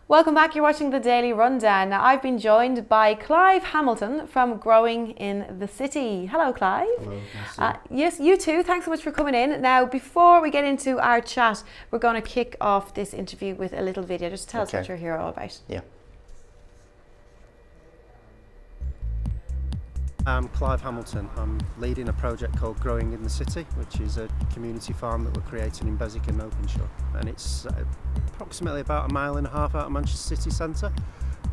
Welcome back, you're watching the Daily Rundown. Now I've been joined by Clive Hamilton from Growing in the City. Hello Clive. Hello, nice to Yes, you too, thanks so much for coming in. Now before we get into our chat, we're going to kick off this interview with a little video. Just tell us what you're here all about. Yeah. I'm Clive Hamilton. I'm leading a project called Growing in the City, which is a community farm that we're creating in Beswick and Oakenshaw. And it's approximately about 1.5 miles out of Manchester city centre.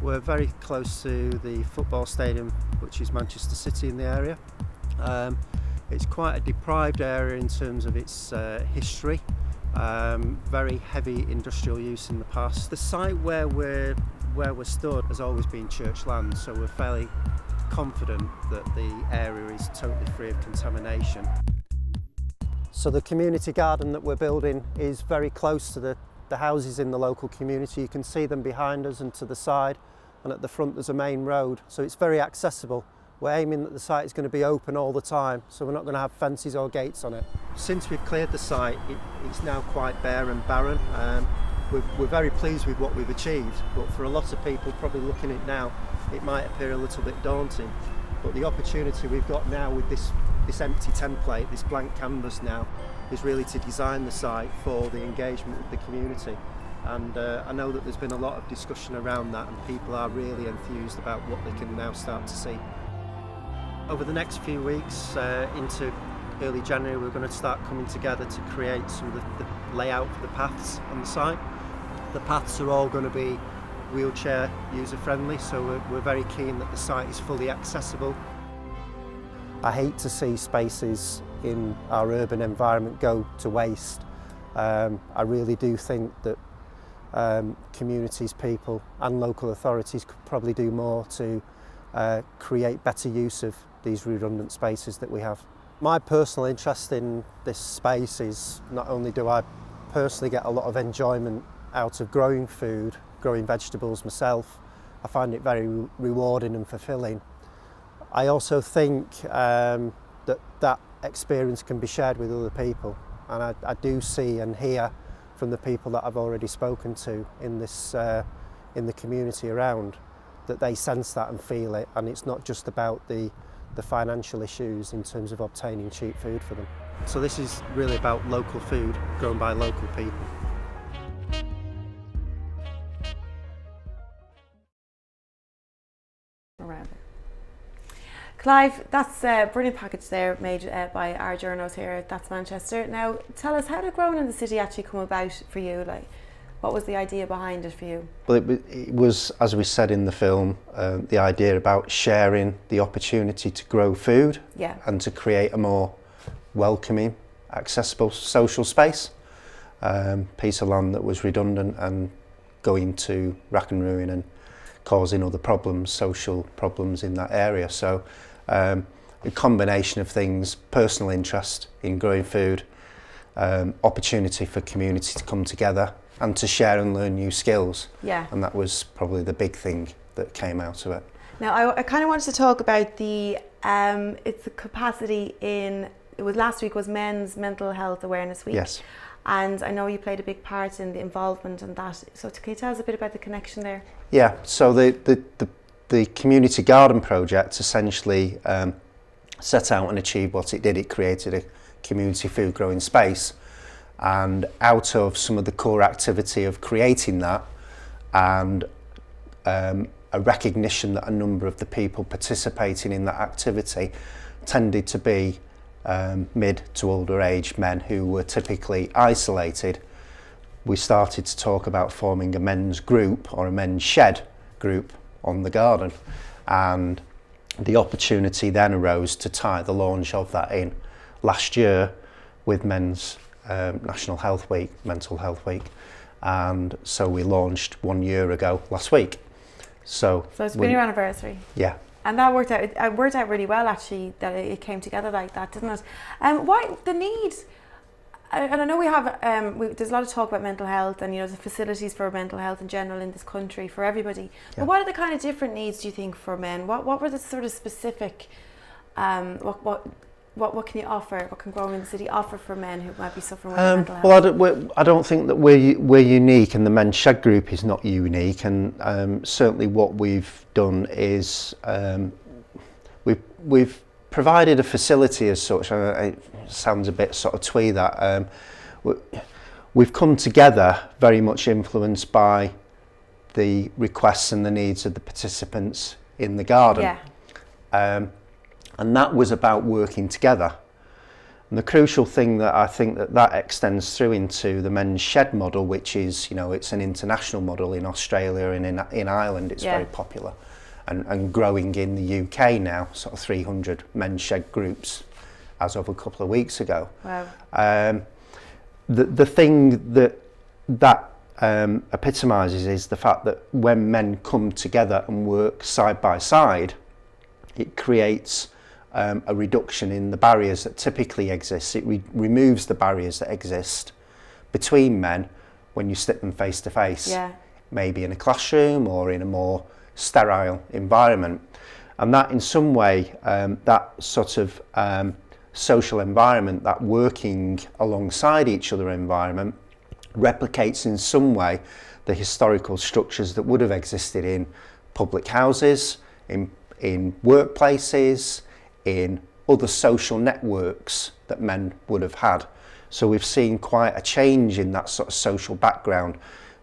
We're very close to the football stadium, which is Manchester City in the area. It's quite a deprived area in terms of its history. Very heavy industrial use in the past. The site where we're stood has always been church land, so we're fairly confident that the area is totally free of contamination. So the community garden that we're building is very close to the houses in the local community. You can see them behind us and to the side, and at the front there's a main road, so it's very accessible. We're aiming that the site is going to be open all the time, so we're not going to have fences or gates on it. Since we've cleared the site, it's now quite bare and barren. We're very pleased with what we've achieved, but for a lot of people probably looking at it now, it might appear a little bit daunting. But the opportunity we've got now with this empty template, this blank canvas now, is really to design the site for the engagement with the community. And I know that there's been a lot of discussion around that, and people are really enthused about what they can now start to see. Over the next few weeks into early January, we're going to start coming together to create some of the layout for the paths on the site. The paths are all going to be wheelchair user friendly, so we're very keen that the site is fully accessible. I hate to see spaces in our urban environment go to waste. I really do think that communities, people and local authorities could probably do more to create better use of these redundant spaces that we have. My personal interest in this space is not only do I personally get a lot of enjoyment out of growing food, growing vegetables myself, I find it very rewarding and fulfilling. I also think that experience can be shared with other people, and I do see and hear from the people that I've already spoken to in the community around, that they sense that and feel it, and it's not just about the financial issues in terms of obtaining cheap food for them. So this is really about local food grown by local people. Around it. Clive, that's a brilliant package there made by our journos here. That's Manchester. Now tell us, how did Growing in the City actually come about for you? Like, what was the idea behind it for you? Well, it was, as we said in the film, the idea about sharing the opportunity to grow food, yeah, and to create a more welcoming, accessible social space. Piece of land that was redundant and going to rack and ruin and causing other problems, social problems in that area. So a combination of things: personal interest in growing food, opportunity for community to come together and to share and learn new skills. Yeah. And that was probably the big thing that came out of it. Now I kind of wanted to talk about the it's the capacity in, it was last week was Men's Mental Health Awareness Week. Yes. And I know you played a big part in the involvement in that. So can you tell us a bit about the connection there? Yeah, so the community garden project essentially set out and achieved what it did. It created a community food growing space, and out of some of the core activity of creating that, and a recognition that a number of the people participating in that activity tended to be mid to older age men who were typically isolated, we started to talk about forming a men's group or a men's shed group on the garden, and the opportunity then arose to tie the launch of that in last year with Men's National Health Week, Mental Health Week, and so we launched 1 year ago last week. So it's been your anniversary. Yeah. And that worked out. It worked out really well, actually, that it came together like that, didn't it? Why the need? And I know we have. There's a lot of talk about mental health, and the facilities for mental health in general in this country for everybody. Yeah. But what are the kind of different needs do you think for men? What were the sort of specific? What what can you offer? What can Growing in the City offer for men who might be suffering with mental health? Well, I don't think that we're unique, and the Men's Shed Group is not unique. And certainly, what we've done is we've provided a facility as such. It sounds a bit sort of twee that we've come together very much influenced by the requests and the needs of the participants in the garden. Yeah. And that was about working together. And the crucial thing that I think that extends through into the Men's Shed model, which is, it's an international model in Australia and in Ireland. It's very popular and growing in the UK now, sort of 300 Men's Shed groups as of a couple of weeks ago. Wow. The thing that epitomises is the fact that when men come together and work side by side, it creates a reduction in the barriers that typically exist. It removes the barriers that exist between men when you sit them face to face, maybe in a classroom or in a more sterile environment. And that in some way, that sort of social environment, that working alongside each other environment, replicates in some way the historical structures that would have existed in public houses, in workplaces, in other social networks that men would have had. So we've seen quite a change in that sort of social background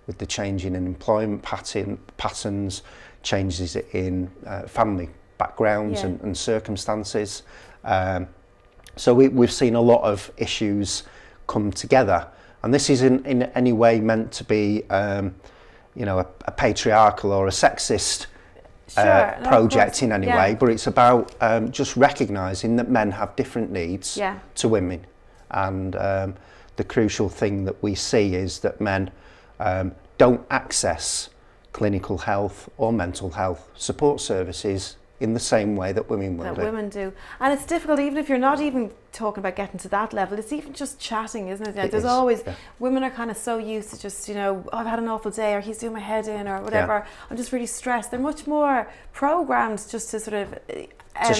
with the change in employment patterns, changes in family backgrounds and circumstances. So we've seen a lot of issues come together. And this isn't in any way meant to be, a patriarchal or a sexist project in any way, but it's about just recognising that men have different needs to women. And the crucial thing that we see is that men don't access clinical health or mental health support services in the same way that women will do. Women do. And it's difficult, even if you're not even talking about getting to that level, it's even just chatting, isn't it? There's always, women are kind of so used to just, I've had an awful day, or he's doing my head in, or whatever, I'm just really stressed. They're much more programmed just to sort of to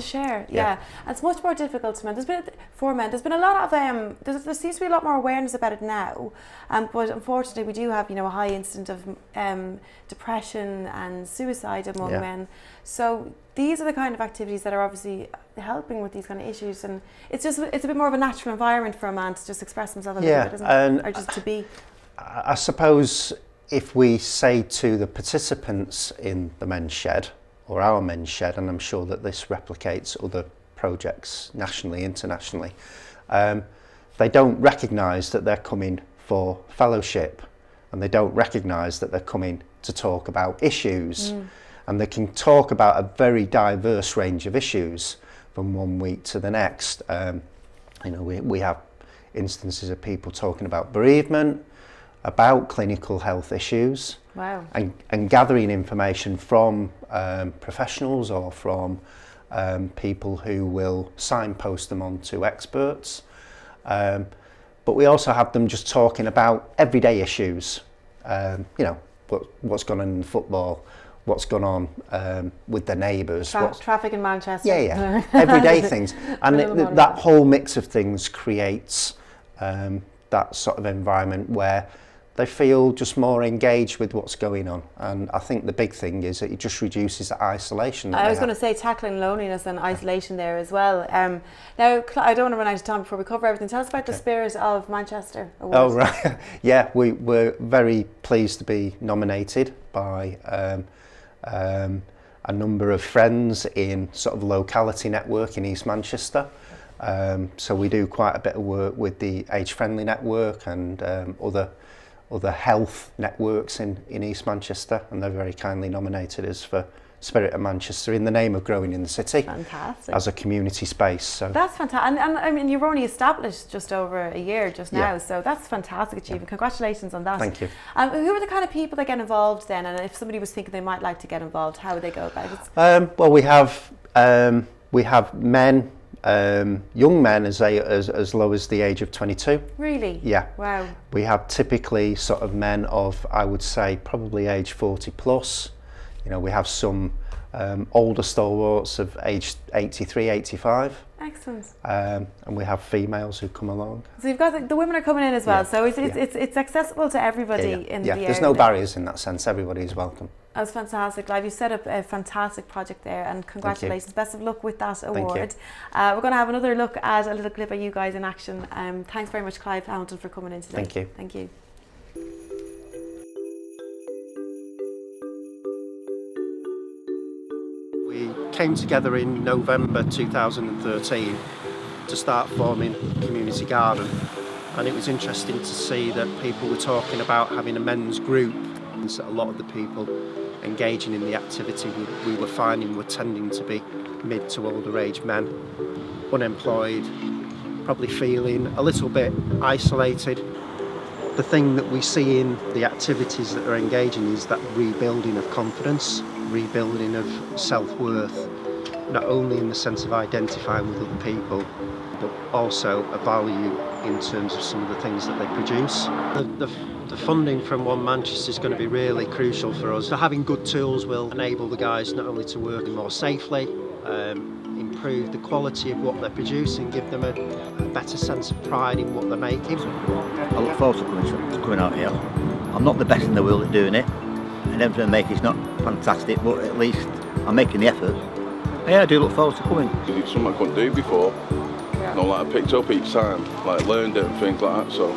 share. And it's much more difficult to men. There's been a lot of there seems to be a lot more awareness about it now, but unfortunately we do have a high incidence of depression and suicide among men. So these are the kind of activities that are obviously helping with these kind of issues, and it's a bit more of a natural environment for a man to just express himself a little bit, isn't it? Or just to be. I suppose if we say to the participants in the Men's Shed, or our Men's Shed, and I'm sure that this replicates other projects nationally, internationally, they don't recognise that they're coming for fellowship, and they don't recognise that they're coming to talk about issues, and they can talk about a very diverse range of issues from one week to the next. We have instances of people talking about bereavement, about clinical health issues. Wow. And gathering information from professionals or from people who will signpost them on to experts. But we also have them just talking about everyday issues. What's gone on in football, what's gone on with their neighbours. Traffic in Manchester. Everyday things. And that whole mix of things creates that sort of environment where they feel just more engaged with what's going on. And I think the big thing is that it just reduces the isolation. I was going to say tackling loneliness and isolation there as well. Now, I don't want to run out of time before we cover everything. Tell us about the Spirit of Manchester Award. Oh, right. Yeah, we're very pleased to be nominated by a number of friends in sort of locality network in East Manchester. So we do quite a bit of work with the Age Friendly Network and other health networks in East Manchester, and they've very kindly nominated us for Spirit of Manchester in the name of Growing in the City. Fantastic. As a community space. So that's fantastic. And I mean, you've only established just over a year just now, so that's fantastic achievement. Congratulations on that. Thank you. Who are the kind of people that get involved then, and if somebody was thinking they might like to get involved, how would they go about it? Well, we have men, young men as low as the age of 22. Really? Yeah. Wow. We have typically sort of men of, I would say, probably age 40 plus. We have some older stalwarts of age 83, 85. Excellent. And we have females who come along. So you've got the women are coming in as well, Yeah, so it's accessible to everybody in the area. There's no barriers in that sense. Everybody is welcome. That's fantastic, Clive. You set up a fantastic project there, and congratulations. Best of luck with that award. We're going to have another look at a little clip of you guys in action. Thanks very much, Clive Hamilton, for coming in today. Thank you. Thank you. We came together in November 2013 to start forming a community garden, and it was interesting to see that people were talking about having a men's group, and so a lot of the people engaging in the activity we were finding were tending to be mid to older age men, unemployed, probably feeling a little bit isolated. The thing that we see in the activities that are engaging is that rebuilding of confidence, rebuilding of self-worth, not only in the sense of identifying with other people, but also a value in terms of some of the things that they produce. The funding from One Manchester is going to be really crucial for us. So having good tools will enable the guys not only to work more safely, improve the quality of what they're producing, give them a better sense of pride in what they're making. I look forward to coming out here. I'm not the best in the world at doing it, and everything I make is not fantastic, but at least I'm making the effort. Yeah, I do look forward to coming. It's something I couldn't do before. Like I picked up each time, like learned it and things like that, so